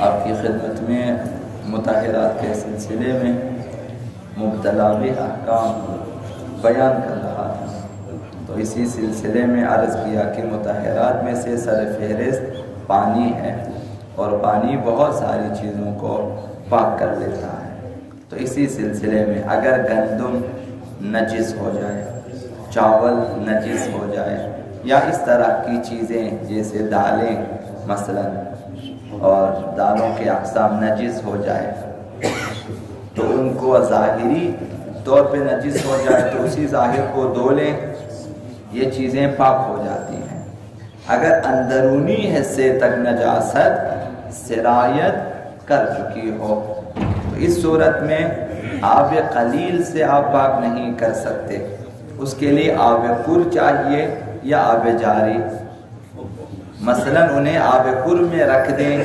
آپ کی خدمت میں مطہرات کے سلسلے میں مبتلا احکام بیان کر رہا تھا، تو اسی سلسلے میں عرض کیا کہ مطہرات میں سے سر فہرست پانی ہے، اور پانی بہت ساری چیزوں کو پاک کر لیتا ہے۔ تو اسی سلسلے میں اگر گندم نجس ہو جائے، چاول نجس ہو جائے، یا اس طرح کی چیزیں جیسے دالیں مثلا، اور دالوں کے اقسام نجس ہو جائے تو ان کو ظاہری طور پہ نجس ہو جائے تو اسی ظاہر کو دھو لیں، یہ چیزیں پاک ہو جاتی ہیں۔ اگر اندرونی حصے تک نجاست سرایت کر چکی ہو تو اس صورت میں آب قلیل سے آپ پاک نہیں کر سکتے، اس کے لیے آب پر چاہیے یا آب جاری۔ مثلا انہیں آب پر میں رکھ دیں،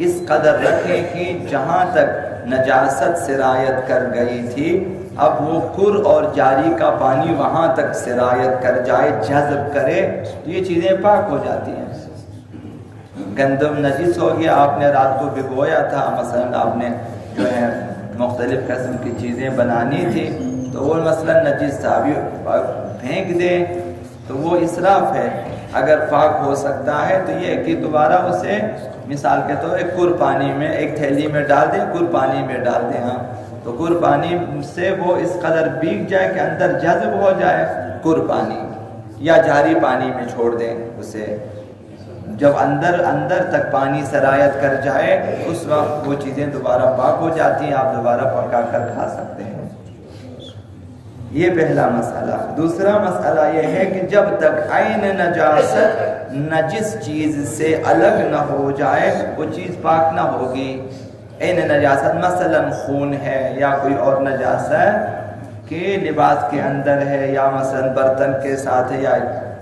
اس قدر رکھیں کہ جہاں تک نجاست سرایت کر گئی تھی اب وہ پر اور جاری کا پانی وہاں تک سرایت کر جائے، جذب کرے، تو یہ چیزیں پاک ہو جاتی ہیں۔ گندم نجس ہو گیا، آپ نے رات کو بھگویا تھا، مثلا آپ نے جو ہے مختلف قسم کی چیزیں بنانی تھی تو وہ مثلا نجس تھا، ابھی پھینک دیں تو وہ اسراف ہے۔ اگر پاک ہو سکتا ہے تو یہ کہ دوبارہ اسے مثال کے طور ایک کُر پانی میں، ایک تھیلی میں ڈال دیں، کُر پانی میں ڈال دیں، ہاں تو کُر پانی سے وہ اس قدر بیگ جائے کہ اندر جذب ہو جائے کُر پانی، یا جاری پانی میں چھوڑ دیں اسے، جب اندر تک پانی سرایت کر جائے اس وقت وہ چیزیں دوبارہ پاک ہو جاتی ہیں، آپ دوبارہ پکا کر کھا سکتے ہیں۔ یہ پہلا مسئلہ۔ دوسرا مسئلہ یہ ہے کہ جب تک عین نجاست نجس چیز سے الگ نہ ہو جائے وہ چیز پاک نہ ہوگی۔ عین نجاست مثلا خون ہے یا کوئی اور نجاست کہ لباس کے اندر ہے یا مثلا برتن کے ساتھ ہے، یا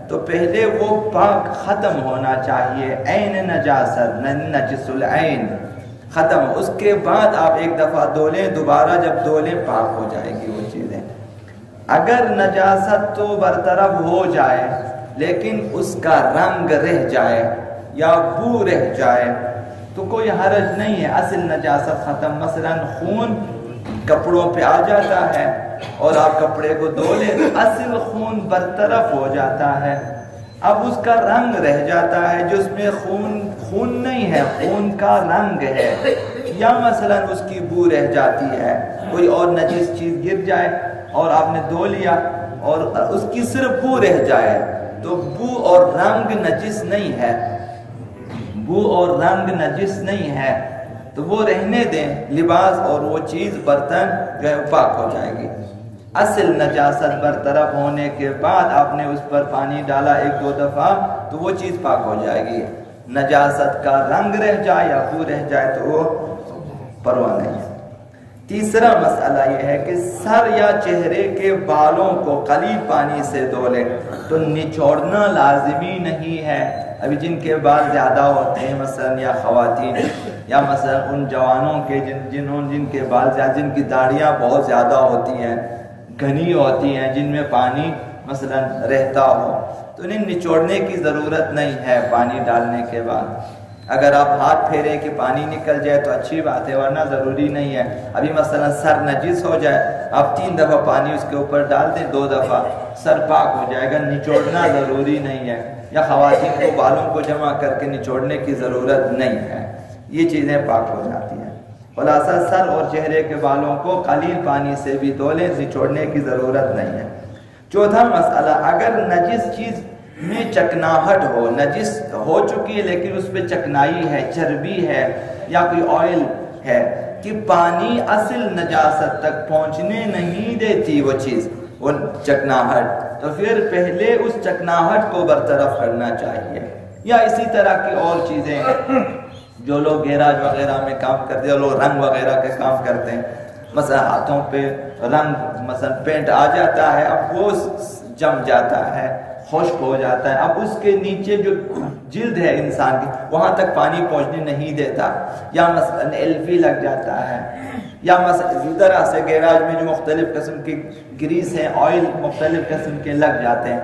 تو پہلے وہ پاک ختم ہونا چاہیے، عین نجاست نجس العین ختم، اس کے بعد آپ ایک دفعہ دھو لیں، دوبارہ جب دھو لیں پاک ہو جائے گی وہ چیزیں۔ اگر نجاست تو برطرف ہو جائے لیکن اس کا رنگ رہ جائے یا بو رہ جائے تو کوئی حرج نہیں ہے، اصل نجاست ختم۔ مثلا خون کپڑوں پہ آ جاتا ہے اور آپ کپڑے کو دھو لیں تو اصل خون برطرف ہو جاتا ہے، اب اس کا رنگ رہ جاتا ہے، جو اس میں خون نہیں ہے، خون کا رنگ ہے، یا مثلا اس کی بو رہ جاتی ہے، کوئی اور نجس چیز گر جائے اور آپ نے دھو لیا اور اس کی صرف بو رہ جائے تو بو اور رنگ نجس نہیں ہے، بو اور رنگ نجس نہیں ہے تو وہ رہنے دیں، لباس اور وہ چیز برتن جو ہے پاک ہو جائے گی۔ اصل نجاست برطرف ہونے کے بعد آپ نے اس پر پانی ڈالا ایک دو دفعہ تو وہ چیز پاک ہو جائے گی، نجاست کا رنگ رہ جائے یا بو رہ جائے تو وہ پرواہ نہیں ہے۔ تیسرا مسئلہ یہ ہے کہ سر یا چہرے کے بالوں کو قلیل پانی سے دھو لیں تو نچوڑنا لازمی نہیں ہے۔ ابھی جن کے بال زیادہ ہوتے ہیں مثلا یا خواتین یا مثلا ان جوانوں کے جن کے بال زیادہ، جن کی داڑیاں بہت زیادہ ہوتی ہیں، گھنی ہوتی ہیں، جن میں پانی مثلا رہتا ہو تو انہیں نچوڑنے کی ضرورت نہیں ہے پانی ڈالنے کے بعد۔ اگر آپ ہاتھ پھیریں کہ پانی نکل جائے تو اچھی بات ہے، ورنہ ضروری نہیں ہے۔ ابھی مثلا سر نجس ہو جائے، آپ 3 دفعہ پانی اس کے اوپر ڈال دیں، 2 دفعہ سر پاک ہو جائے گا، نچوڑنا ضروری نہیں ہے، یا خواتین کو بالوں کو جمع کر کے نچوڑنے کی ضرورت نہیں ہے، یہ چیزیں پاک ہو جاتی ہیں۔ خلاصہ سر اور چہرے کے بالوں کو قلیل پانی سے بھی دھو لیں، نچوڑنے کی ضرورت نہیں ہے۔ چوتھا مسئلہ، اگر نجس چیز میں چکناہٹ ہو، نجس ہو چکی ہے لیکن اس پہ چکنائی ہے، چربی ہے یا کوئی آئل ہے کہ پانی اصل نجاست تک پہنچنے نہیں دیتی وہ چیز، وہ چکناہٹ، تو پھر پہلے اس چکناہٹ کو برطرف کرنا چاہیے۔ یا اسی طرح کی اور چیزیں جو لوگ گیراج وغیرہ میں کام کرتے ہیں، لوگ رنگ وغیرہ کے کام کرتے ہیں، مثلا ہاتھوں پہ رنگ مثلا پینٹ آ جاتا ہے، اب وہ جم جاتا ہے، خشک ہو جاتا ہے، اب اس کے نیچے جو جلد ہے انسان کی وہاں تک پانی پہنچنے نہیں دیتا، یا مثلا ایلفی لگ جاتا ہے، یا مثلا اسی طرح سے گیراج میں جو مختلف قسم کی گریس ہیں، آئل مختلف قسم کے لگ جاتے ہیں،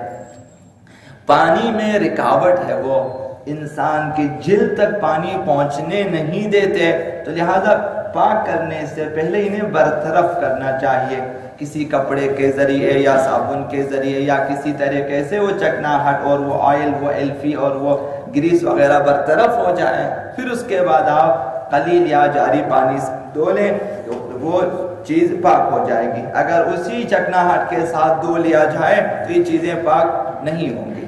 پانی میں رکاوٹ ہے وہ انسان کی جلد تک پانی پہنچنے نہیں دیتے، تو لہذا پاک کرنے سے پہلے انہیں برطرف کرنا چاہیے، کسی کپڑے کے ذریعے یا صابن کے ذریعے یا کسی طریقے سے وہ چکناہٹ اور وہ آئل، وہ ایلفی اور وہ گریس وغیرہ برطرف ہو جائے، پھر اس کے بعد آپ قلیل یا جاری پانی سے دھو لیں تو وہ چیز پاک ہو جائے گی۔ اگر اسی چکناہٹ کے ساتھ دھو لیا جائے تو یہ چیزیں پاک نہیں ہوں گی۔